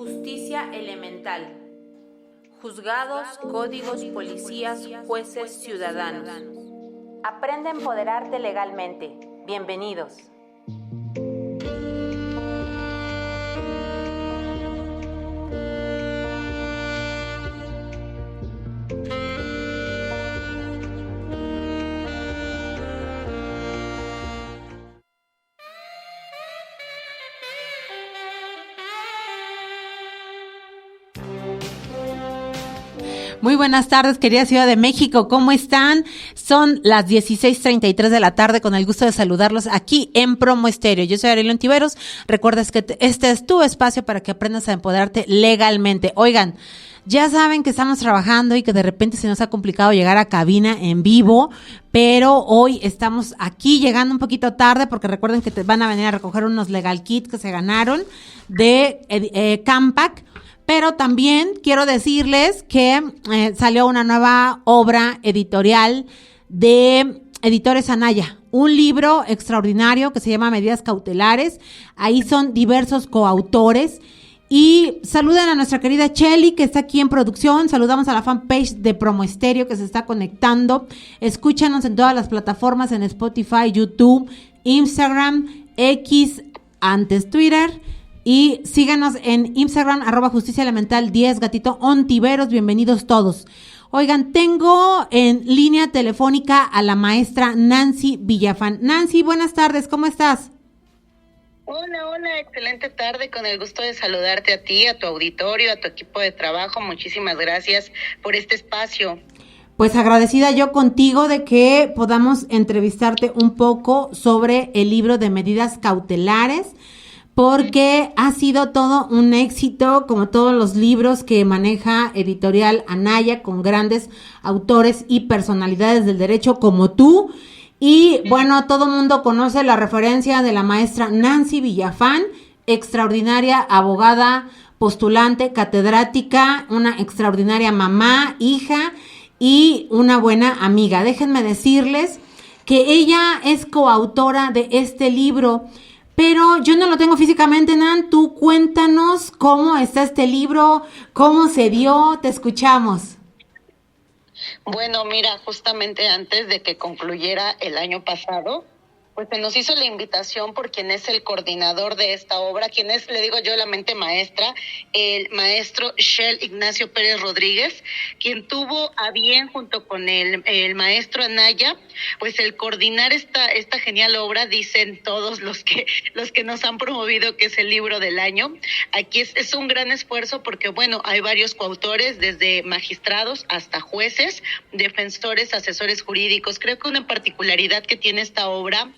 Justicia elemental. Juzgados, códigos, policías, jueces, ciudadanos. Aprende a empoderarte legalmente. Bienvenidos. Muy buenas tardes, querida Ciudad de México, ¿cómo están? Son las 16:33 de la tarde, con el gusto de saludarlos aquí en Promo Estéreo. Yo soy Arely Ontiveros. Recuerdas que este es tu espacio para que aprendas a empoderarte legalmente. Oigan, ya saben que estamos trabajando y que de repente se nos ha complicado llegar a cabina en vivo, pero hoy estamos aquí llegando un poquito tarde porque recuerden que van a venir a recoger unos legal kits que se ganaron de Campac. Pero también quiero decirles que salió una nueva obra editorial de Editores Anaya, un libro extraordinario que se llama Medidas Cautelares. Ahí son diversos coautores. Y saluden a nuestra querida Chely, que está aquí en producción. Saludamos a la fanpage de Promo Estéreo, que se está conectando. Escúchanos en todas las plataformas, en Spotify, YouTube, Instagram, X, antes Twitter. Y síganos en Instagram, @justiciaelemental10, gatito Ontiveros, bienvenidos todos. Oigan, tengo en línea telefónica a la maestra Nancy Villafán. Nancy, buenas tardes, ¿cómo estás? Hola, excelente tarde, con el gusto de saludarte a ti, a tu auditorio, a tu equipo de trabajo. Muchísimas gracias por este espacio. Pues agradecida yo contigo de que podamos entrevistarte un poco sobre el libro de Medidas Cautelares, porque ha sido todo un éxito, como todos los libros que maneja Editorial Anaya, con grandes autores y personalidades del derecho como tú. Y bueno, todo mundo conoce la referencia de la maestra Nancy Villafán, extraordinaria abogada, postulante, catedrática, una extraordinaria mamá, hija y una buena amiga. Déjenme decirles que ella es coautora de este libro. Pero yo no lo tengo físicamente, Nan. Tú cuéntanos cómo está este libro, cómo se dio, te escuchamos. Bueno, mira, justamente antes de que concluyera el año pasado, pues se nos hizo la invitación por quien es el coordinador de esta obra, quien es, le digo yo, la mente maestra, el maestro Shell Ignacio Pérez Rodríguez, quien tuvo a bien, junto con el maestro Anaya, pues el coordinar esta genial obra. Dicen todos los que nos han promovido que es el libro del año. Aquí es un gran esfuerzo porque, bueno, hay varios coautores, desde magistrados hasta jueces, defensores, asesores jurídicos. Creo que una particularidad que tiene esta obra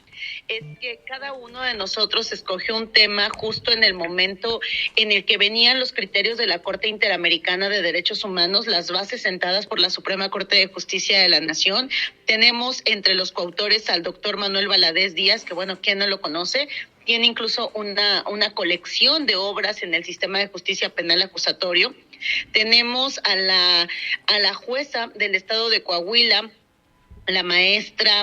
es que cada uno de nosotros escogió un tema justo en el momento en el que venían los criterios de la Corte Interamericana de Derechos Humanos, las bases sentadas por la Suprema Corte de Justicia de la Nación. Tenemos entre los coautores al doctor Manuel Valadez Díaz, que bueno, ¿quién no lo conoce? Tiene incluso una colección de obras en el sistema de justicia penal acusatorio. Tenemos a la jueza del estado de Coahuila, la maestra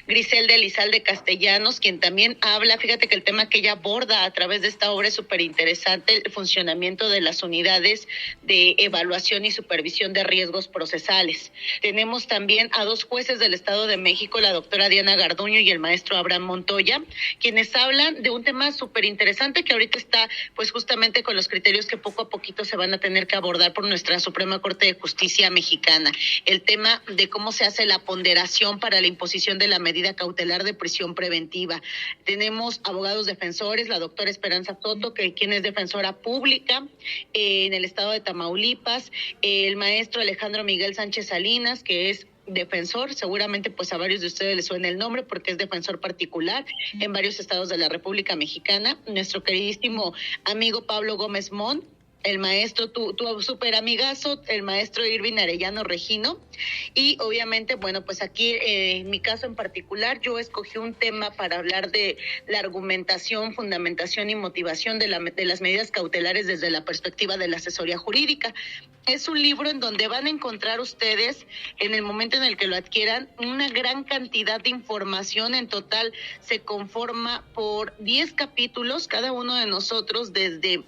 Griselda Elizalde Castellanos, quien también habla, fíjate que el tema que ella aborda a través de esta obra es súper interesante, el funcionamiento de las unidades de evaluación y supervisión de riesgos procesales. Tenemos también a dos jueces del Estado de México, la doctora Diana Garduño y el maestro Abraham Montoya, quienes hablan de un tema súper interesante que ahorita está pues justamente con los criterios que poco a poquito se van a tener que abordar por nuestra Suprema Corte de Justicia mexicana. El tema de cómo se hace la ponderación para la imposición de la medida cautelar de prisión preventiva. Tenemos abogados defensores, la doctora Esperanza Soto, quien es defensora pública en el estado de Tamaulipas, el maestro Alejandro Miguel Sánchez Salinas, que es defensor, seguramente pues a varios de ustedes les suena el nombre porque es defensor particular en varios estados de la República Mexicana. Nuestro queridísimo amigo Pablo Gómez Mont, el maestro, tu súper amigazo, el maestro Irving Arellano Regino. Y obviamente, bueno, pues aquí en mi caso en particular, yo escogí un tema para hablar de la argumentación, fundamentación y motivación de las medidas cautelares desde la perspectiva de la asesoría jurídica. Es un libro en donde van a encontrar ustedes, en el momento en el que lo adquieran, una gran cantidad de información. En total se conforma por 10 capítulos, cada uno de nosotros desde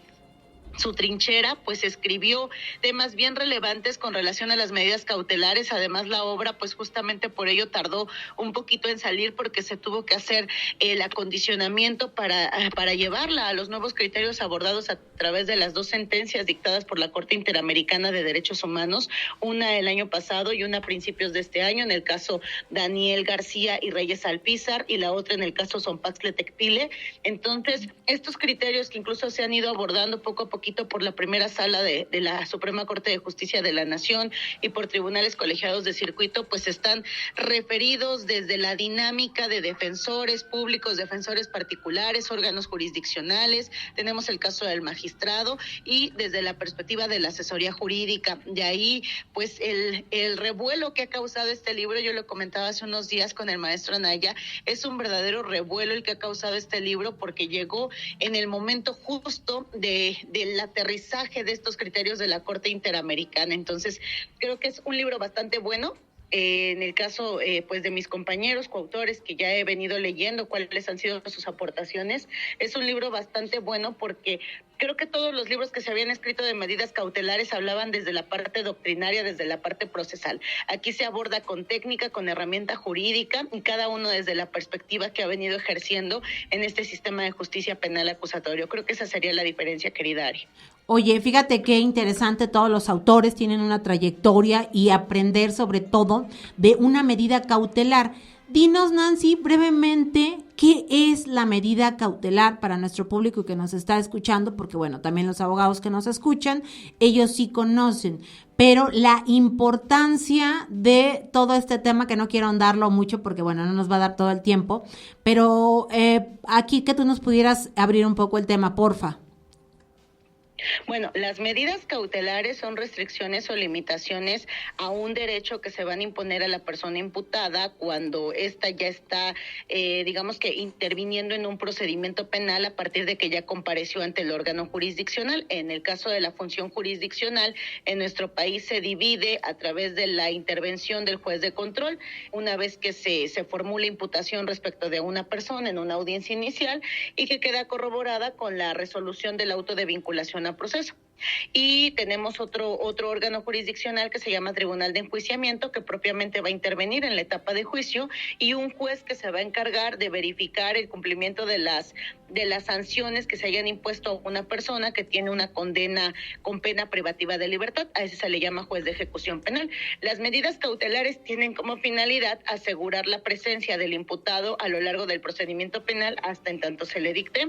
su trinchera, pues escribió temas bien relevantes con relación a las medidas cautelares. Además, la obra, pues justamente por ello tardó un poquito en salir, porque se tuvo que hacer el acondicionamiento para llevarla a los nuevos criterios abordados a través de las 2 sentencias dictadas por la Corte Interamericana de Derechos Humanos, una el año pasado y una a principios de este año, en el caso Daniel García y Reyes Alpizar, y la otra en el caso Zompaxtle Tecpile. Entonces, estos criterios que incluso se han ido abordando poco a poco por la primera sala de la Suprema Corte de Justicia de la Nación y por tribunales colegiados de circuito, pues están referidos desde la dinámica de defensores públicos, defensores particulares, órganos jurisdiccionales. Tenemos el caso del magistrado y desde la perspectiva de la asesoría jurídica. De ahí, pues el revuelo que ha causado este libro, yo lo comentaba hace unos días con el maestro Anaya, es un verdadero revuelo el que ha causado este libro, porque llegó en el momento justo del aterrizaje de estos criterios de la Corte Interamericana. Entonces, creo que es un libro bastante bueno. En el caso pues de mis compañeros coautores, que ya he venido leyendo cuáles han sido sus aportaciones, es un libro bastante bueno, porque creo que todos los libros que se habían escrito de medidas cautelares hablaban desde la parte doctrinaria, desde la parte procesal. Aquí se aborda con técnica, con herramienta jurídica, y cada uno desde la perspectiva que ha venido ejerciendo en este sistema de justicia penal acusatorio. Creo que esa sería la diferencia, querida Ari. Oye, fíjate qué interesante, todos los autores tienen una trayectoria y aprender sobre todo de una medida cautelar. Dinos, Nancy, brevemente, ¿qué es la medida cautelar para nuestro público que nos está escuchando? Porque bueno, también los abogados que nos escuchan, ellos sí conocen, pero la importancia de todo este tema, que no quiero ahondarlo mucho porque bueno, no nos va a dar todo el tiempo, pero aquí que tú nos pudieras abrir un poco el tema, porfa. Bueno, las medidas cautelares son restricciones o limitaciones a un derecho que se van a imponer a la persona imputada cuando ésta ya está, digamos que interviniendo en un procedimiento penal a partir de que ya compareció ante el órgano jurisdiccional. En el caso de la función jurisdiccional, en nuestro país se divide a través de la intervención del juez de control, una vez que se formula imputación respecto de una persona en una audiencia inicial y que queda corroborada con la resolución del auto de vinculación a proceso. Y tenemos otro órgano jurisdiccional que se llama Tribunal de Enjuiciamiento, que propiamente va a intervenir en la etapa de juicio, y un juez que se va a encargar de verificar el cumplimiento de las sanciones que se hayan impuesto a una persona que tiene una condena con pena privativa de libertad. A ese se le llama juez de ejecución penal. Las medidas cautelares tienen como finalidad asegurar la presencia del imputado a lo largo del procedimiento penal hasta en tanto se le dicte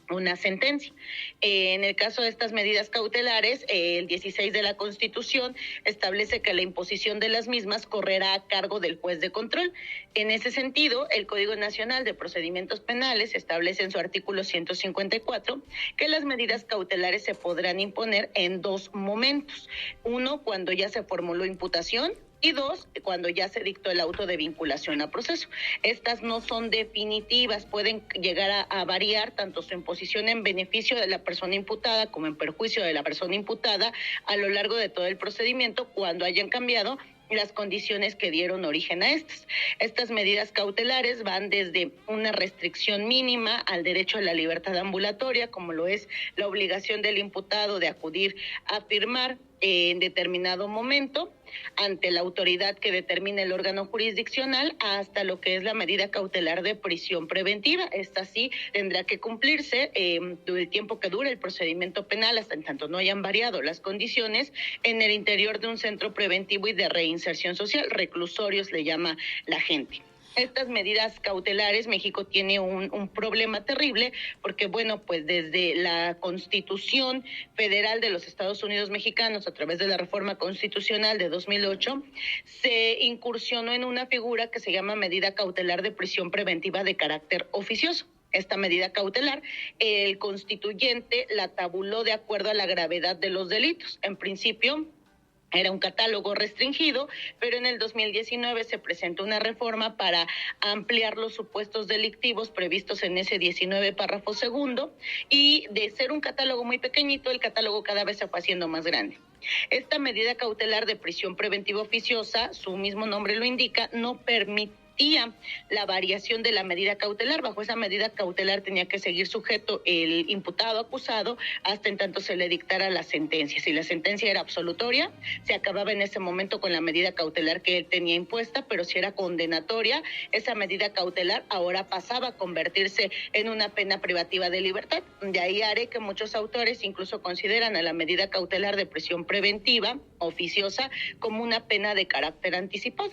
una sentencia. En el caso de estas medidas cautelares, el 16 de la Constitución establece que la imposición de las mismas correrá a cargo del juez de control. En ese sentido, el Código Nacional de Procedimientos Penales establece en su artículo 154 que las medidas cautelares se podrán imponer en 2 momentos. 1, cuando ya se formuló imputación, y 2, cuando ya se dictó el auto de vinculación a proceso. Estas no son definitivas, pueden llegar a variar tanto su imposición en beneficio de la persona imputada como en perjuicio de la persona imputada a lo largo de todo el procedimiento, cuando hayan cambiado las condiciones que dieron origen a estas. Estas medidas cautelares van desde una restricción mínima al derecho a la libertad ambulatoria, como lo es la obligación del imputado de acudir a firmar en determinado momento ante la autoridad que determine el órgano jurisdiccional, hasta lo que es la medida cautelar de prisión preventiva. Esta sí tendrá que cumplirse el tiempo que dure el procedimiento penal, hasta en tanto no hayan variado las condiciones, en el interior de un centro preventivo y de reinserción social. Reclusorios le llama la gente. Estas medidas cautelares, México tiene un problema terrible, porque bueno, pues desde la Constitución Federal de los Estados Unidos Mexicanos, a través de la reforma constitucional de 2008, se incursionó en una figura que se llama medida cautelar de prisión preventiva de carácter oficioso. Esta medida cautelar, el constituyente la tabuló de acuerdo a la gravedad de los delitos. En principio, era un catálogo restringido, pero en el 2019 se presentó una reforma para ampliar los supuestos delictivos previstos en ese 19 párrafo segundo, y de ser un catálogo muy pequeñito, el catálogo cada vez se fue haciendo más grande. Esta medida cautelar de prisión preventiva oficiosa, su mismo nombre lo indica, no permite permitía la variación de la medida cautelar. Bajo esa medida cautelar tenía que seguir sujeto el imputado acusado hasta en tanto se le dictara la sentencia. Si la sentencia era absolutoria, se acababa en ese momento con la medida cautelar que él tenía impuesta, pero si era condenatoria, esa medida cautelar ahora pasaba a convertirse en una pena privativa de libertad. De ahí haré que muchos autores incluso consideran a la medida cautelar de prisión preventiva oficiosa como una pena de carácter anticipado.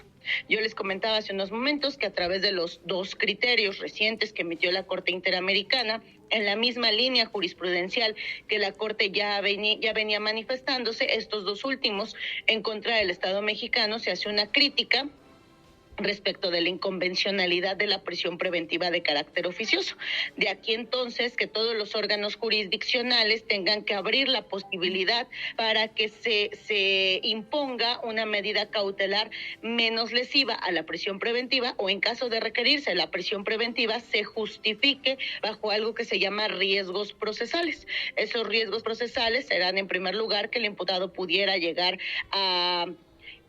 Yo les comentaba hace unos momentos que a través de los dos criterios recientes que emitió la Corte Interamericana, en la misma línea jurisprudencial que la Corte ya venía manifestándose, estos dos últimos en contra del Estado mexicano, se hace una crítica respecto de la inconvencionalidad de la prisión preventiva de carácter oficioso. De aquí entonces que todos los órganos jurisdiccionales tengan que abrir la posibilidad para que se imponga una medida cautelar menos lesiva a la prisión preventiva, o en caso de requerirse la prisión preventiva se justifique bajo algo que se llama riesgos procesales. Esos riesgos procesales serán, en primer lugar, que el imputado pudiera llegar a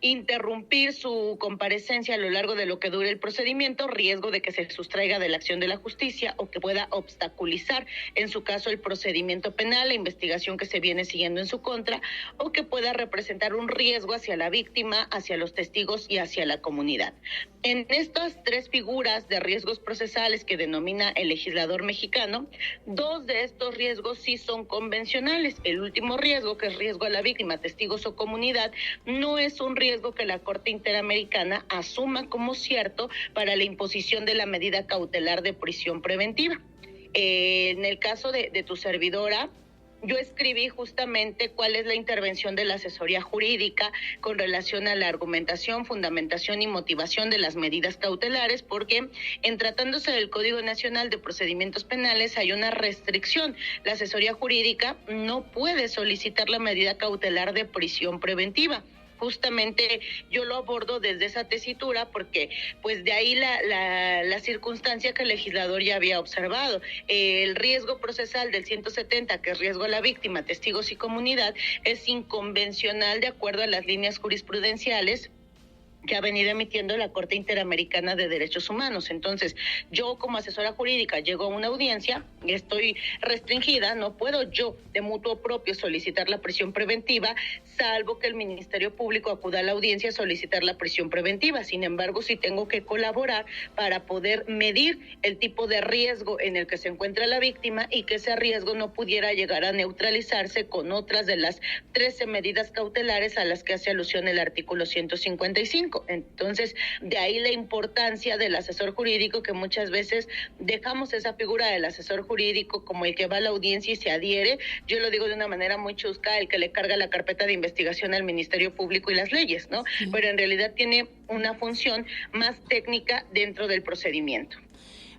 interrumpir su comparecencia a lo largo de lo que dure el procedimiento, riesgo de que se sustraiga de la acción de la justicia o que pueda obstaculizar, en su caso, el procedimiento penal, la investigación que se viene siguiendo en su contra, o que pueda representar un riesgo hacia la víctima, hacia los testigos y hacia la comunidad. En estas tres figuras de riesgos procesales que denomina el legislador mexicano, dos de estos riesgos sí son convencionales. El último riesgo, que es riesgo a la víctima, testigos o comunidad, no es un riesgo que la Corte Interamericana asuma como cierto para la imposición de la medida cautelar de prisión preventiva. En el caso de tu servidora, yo escribí justamente cuál es la intervención de la asesoría jurídica con relación a la argumentación, fundamentación y motivación de las medidas cautelares, porque en tratándose del Código Nacional de Procedimientos Penales hay una restricción. La asesoría jurídica no puede solicitar la medida cautelar de prisión preventiva. Justamente yo lo abordo desde esa tesitura porque pues de ahí la circunstancia que el legislador ya había observado. El riesgo procesal del 170, que es riesgo a la víctima, testigos y comunidad, es inconvencional de acuerdo a las líneas jurisprudenciales que ha venido emitiendo la Corte Interamericana de Derechos Humanos. Entonces, yo como asesora jurídica llego a una audiencia y estoy restringida, no puedo yo de mutuo propio solicitar la prisión preventiva, salvo que el Ministerio Público acuda a la audiencia a solicitar la prisión preventiva. Sin embargo, sí tengo que colaborar para poder medir el tipo de riesgo en el que se encuentra la víctima y que ese riesgo no pudiera llegar a neutralizarse con otras de las 13 medidas cautelares a las que hace alusión el artículo 155. Entonces, de ahí la importancia del asesor jurídico, que muchas veces dejamos esa figura del asesor jurídico como el que va a la audiencia y se adhiere. Yo lo digo de una manera muy chusca, el que le carga la carpeta de investigación al Ministerio Público y las leyes, ¿no? Sí. Pero en realidad tiene una función más técnica dentro del procedimiento.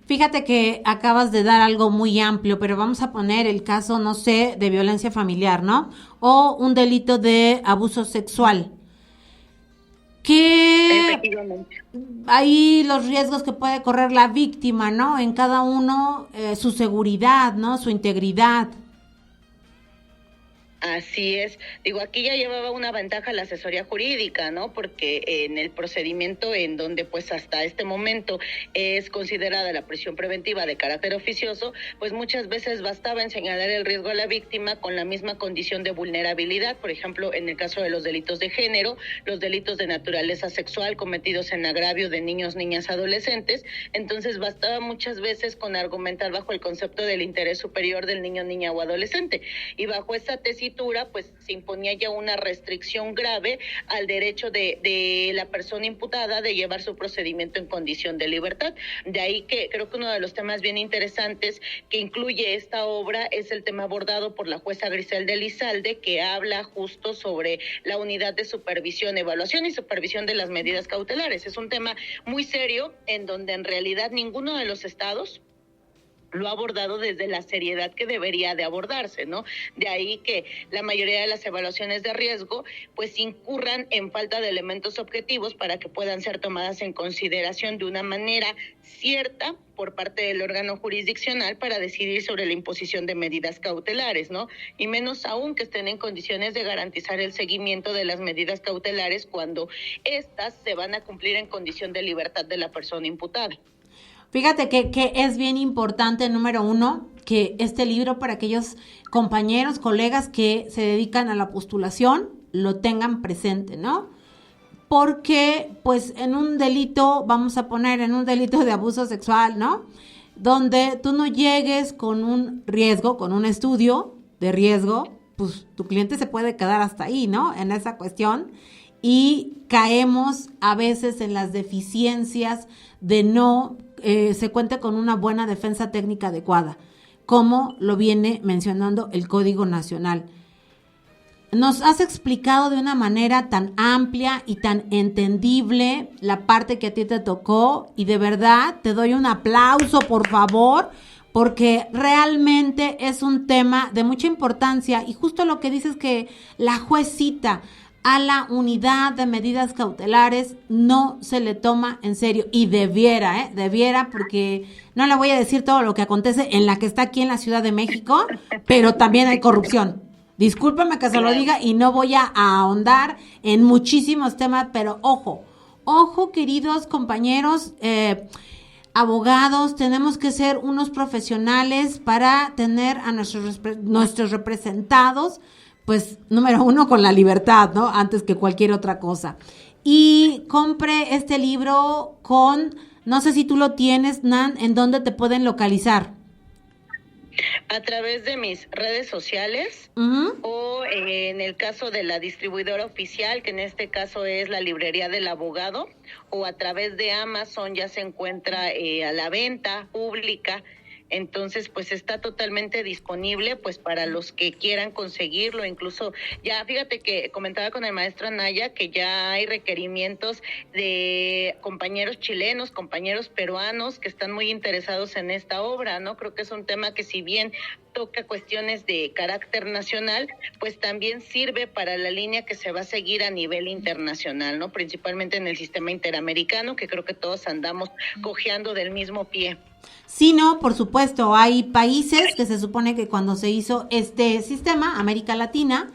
Fíjate que acabas de dar algo muy amplio, pero vamos a poner el caso, no sé, de violencia familiar, ¿no? O un delito de abuso sexual. Que ahí los riesgos que puede correr la víctima, ¿no? En cada uno, su seguridad, ¿no? Su integridad. Así es. Digo, aquí ya llevaba una ventaja la asesoría jurídica, ¿no? Porque en el procedimiento en donde pues hasta este momento es considerada la prisión preventiva de carácter oficioso, pues muchas veces bastaba en señalar el riesgo a la víctima con la misma condición de vulnerabilidad. Por ejemplo, en el caso de los delitos de género, los delitos de naturaleza sexual cometidos en agravio de niños, niñas, adolescentes. Entonces bastaba muchas veces con argumentar bajo el concepto del interés superior del niño, niña o adolescente. Y bajo esa tesis pues se imponía ya una restricción grave al derecho de la persona imputada de llevar su procedimiento en condición de libertad. De ahí que creo que uno de los temas bien interesantes que incluye esta obra es el tema abordado por la jueza Griselda Elizalde, que habla justo sobre la unidad de supervisión, evaluación y supervisión de las medidas cautelares. Es un tema muy serio en donde en realidad ninguno de los estados lo ha abordado desde la seriedad que debería de abordarse, ¿no? De ahí que la mayoría de las evaluaciones de riesgo pues incurran en falta de elementos objetivos para que puedan ser tomadas en consideración de una manera cierta por parte del órgano jurisdiccional para decidir sobre la imposición de medidas cautelares, ¿no? Y menos aún que estén en condiciones de garantizar el seguimiento de las medidas cautelares cuando éstas se van a cumplir en condición de libertad de la persona imputada. Fíjate que es bien importante, número uno, que este libro para aquellos compañeros, colegas que se dedican a la postulación, lo tengan presente, ¿no? Porque, pues, en un delito, vamos a poner en un delito de abuso sexual, ¿no? Donde tú no llegues con un riesgo, con un estudio de riesgo, pues tu cliente se puede quedar hasta ahí, ¿no? En esa cuestión. Y caemos a veces en las deficiencias de no se cuente con una buena defensa técnica adecuada, como lo viene mencionando el Código Nacional. Nos has explicado de una manera tan amplia y tan entendible la parte que a ti te tocó y de verdad te doy un aplauso, por favor, porque realmente es un tema de mucha importancia y justo lo que dices que la juez cita a la unidad de medidas cautelares no se le toma en serio y debiera porque no le voy a decir todo lo que acontece en la que está aquí en la Ciudad de México, pero también hay corrupción. Discúlpame que se lo diga y no voy a ahondar en muchísimos temas, pero ojo, queridos compañeros, abogados, tenemos que ser unos profesionales para tener a nuestros representados, pues, número uno, con la libertad, ¿no? Antes que cualquier otra cosa. Y compre este libro no sé si tú lo tienes, Nan, ¿en dónde te pueden localizar? A través de mis redes sociales o en el caso de la distribuidora oficial, que en este caso es la Librería del Abogado, o a través de Amazon ya se encuentra a la venta pública. Entonces, pues está totalmente disponible pues para los que quieran conseguirlo. Incluso ya, fíjate que comentaba con el maestro Anaya que ya hay requerimientos de compañeros chilenos, compañeros peruanos que están muy interesados en esta obra, ¿no? Creo que es un tema que si bien toca cuestiones de carácter nacional, pues también sirve para la línea que se va a seguir a nivel internacional, ¿no? Principalmente en el sistema interamericano, que creo que todos andamos cojeando del mismo pie. Sí, no, por supuesto, hay países que se supone que cuando se hizo este sistema, América Latina,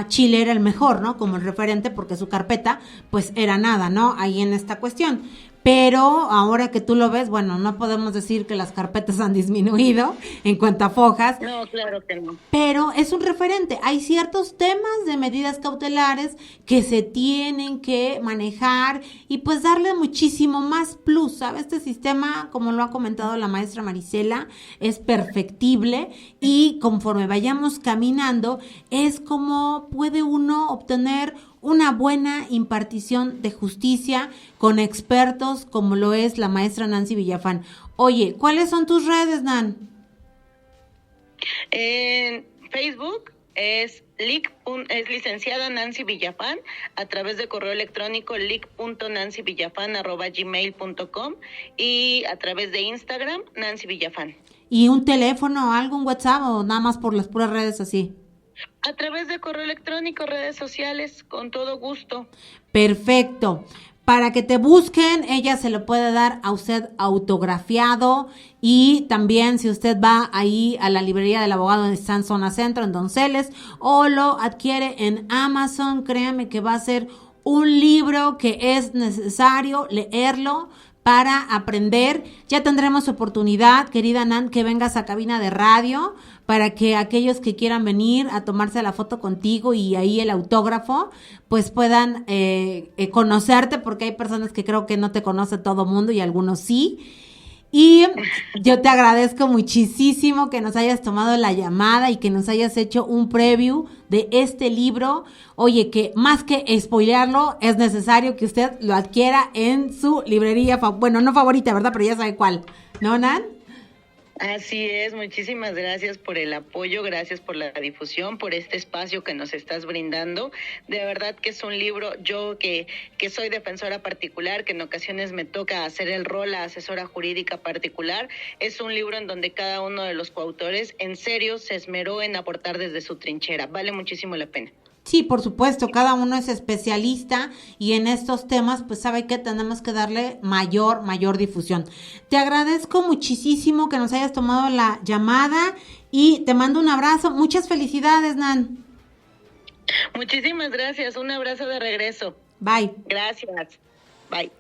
Chile era el mejor, ¿no? Como el referente, porque su carpeta, pues era nada, ¿no? Ahí en esta cuestión. Pero ahora que tú lo ves, bueno, no podemos decir que las carpetas han disminuido en cuanto a fojas. No, claro que no. Pero es un referente. Hay ciertos temas de medidas cautelares que se tienen que manejar y pues darle muchísimo más plus, ¿sabes? Este sistema, como lo ha comentado la maestra Marisela, es perfectible y conforme vayamos caminando es como puede uno obtener una buena impartición de justicia con expertos como lo es la maestra Nancy Villafán. Oye, ¿cuáles son tus redes, Nan? En Facebook es licenciada Nancy Villafán, a través de correo electrónico lic.nancyvillafan@gmail.com y a través de Instagram Nancy Villafán. ¿Y un teléfono, algo, un WhatsApp o nada más por las puras redes así? A través de correo electrónico, redes sociales, con todo gusto. Perfecto. Para que te busquen, ella se lo puede dar a usted autografiado y también si usted va ahí a la librería del abogado de San Zona Centro en Donceles o lo adquiere en Amazon, créame que va a ser un libro que es necesario leerlo para aprender. Ya tendremos oportunidad, querida Nan, que vengas a cabina de radio para que aquellos que quieran venir a tomarse la foto contigo y ahí el autógrafo, pues puedan conocerte, porque hay personas que creo que no te conoce todo mundo y algunos sí. Y yo te agradezco muchísimo que nos hayas tomado la llamada y que nos hayas hecho un preview de este libro. Oye, que más que spoilearlo, es necesario que usted lo adquiera en su librería, bueno, no favorita, ¿verdad? Pero ya sabe cuál, ¿no, Nan? Así es, muchísimas gracias por el apoyo, gracias por la difusión, por este espacio que nos estás brindando. De verdad que es un libro, yo que soy defensora particular, que en ocasiones me toca hacer el rol a asesora jurídica particular, es un libro en donde cada uno de los coautores en serio se esmeró en aportar desde su trinchera. Vale muchísimo la pena. Sí, por supuesto, cada uno es especialista y en estos temas pues sabe que tenemos que darle mayor difusión. Te agradezco muchísimo que nos hayas tomado la llamada y te mando un abrazo. Muchas felicidades, Nan. Muchísimas gracias, un abrazo de regreso. Bye. Gracias, bye.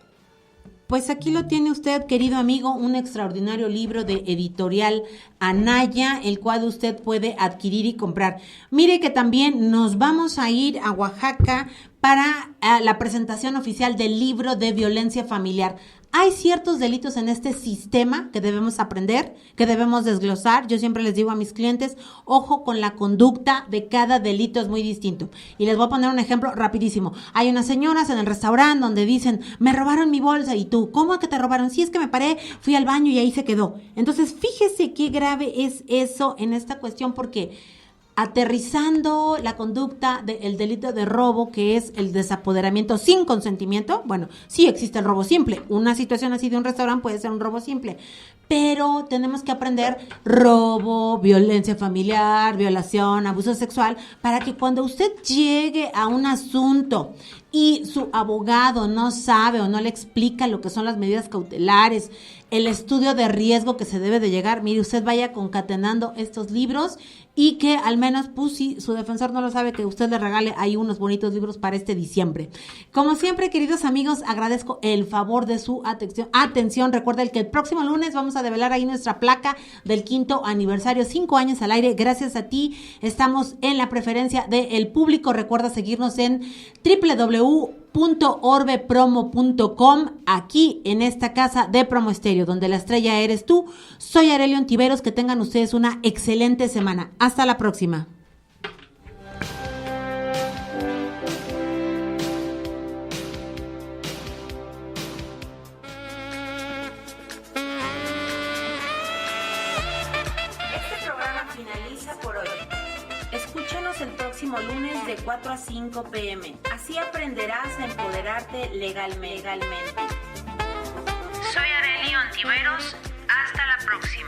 Pues aquí lo tiene usted, querido amigo, un extraordinario libro de editorial Anaya, el cual usted puede adquirir y comprar. Mire que también nos vamos a ir a Oaxaca para la presentación oficial del libro de violencia familiar. Hay ciertos delitos en este sistema que debemos aprender, que debemos desglosar. Yo siempre les digo a mis clientes, ojo con la conducta de cada delito, es muy distinto. Y les voy a poner un ejemplo rapidísimo. Hay unas señoras en el restaurante donde dicen, me robaron mi bolsa, y tú, ¿cómo que te robaron? Sí, es que me paré, fui al baño y ahí se quedó. Entonces, fíjese qué grave es eso en esta cuestión, porque aterrizando la conducta del delito de robo, que es el desapoderamiento sin consentimiento. Bueno, sí existe el robo simple. Una situación así de un restaurante puede ser un robo simple, pero tenemos que aprender robo, violencia familiar, violación, abuso sexual, para que cuando usted llegue a un asunto y su abogado no sabe o no le explica lo que son las medidas cautelares, el estudio de riesgo que se debe de llegar, mire, usted vaya concatenando estos libros y que al menos, pues si su defensor no lo sabe, que usted le regale ahí unos bonitos libros para este diciembre. Como siempre, queridos amigos, agradezco el favor de su atención. Recuerden que el próximo lunes vamos a develar ahí nuestra placa del 5º aniversario, 5 años al aire. Gracias a ti, estamos en la preferencia del público. Recuerda seguirnos en www.orbepromo.com, aquí en esta casa de Promo Estéreo, donde la estrella eres tú. Soy Arely Ontiveros, que tengan ustedes una excelente semana. Hasta la próxima. Este programa finaliza por hoy. Escúchanos el próximo lunes de 4 a 5 p.m. Así aprenderás a empoderarte legalmente. Soy Arely Ontiveros. Hasta la próxima.